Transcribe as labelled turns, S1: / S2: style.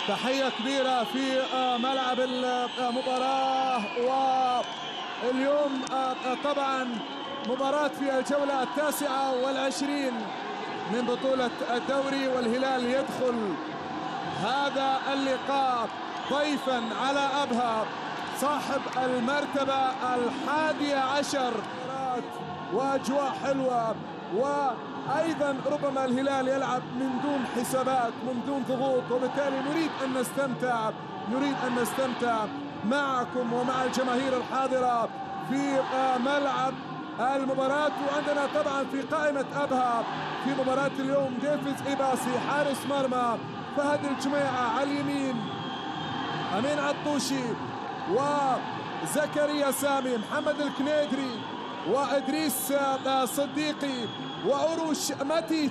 S1: تحية كبيرة في ملعب المباراة. واليوم طبعا مباراة في الجولة 29 من بطولة الدوري، والهلال يدخل هذا اللقاء ضيفا على أبها صاحب المرتبة 11. وأجواء حلوة، وأيضا ربما الهلال يلعب من دون حسابات، من دون ضغوط، وبالتالي نريد أن نستمتع معكم ومع الجماهير الحاضرة في ملعب المباراة. وعندنا طبعا في قائمة أبها في مباراة اليوم ديفيز إيباسي حارس مرمى، فهد الجميعة على اليمين، أمين عطوشي وزكريا سامي، محمد الكنيدري وإدريس صديقي وعروش متي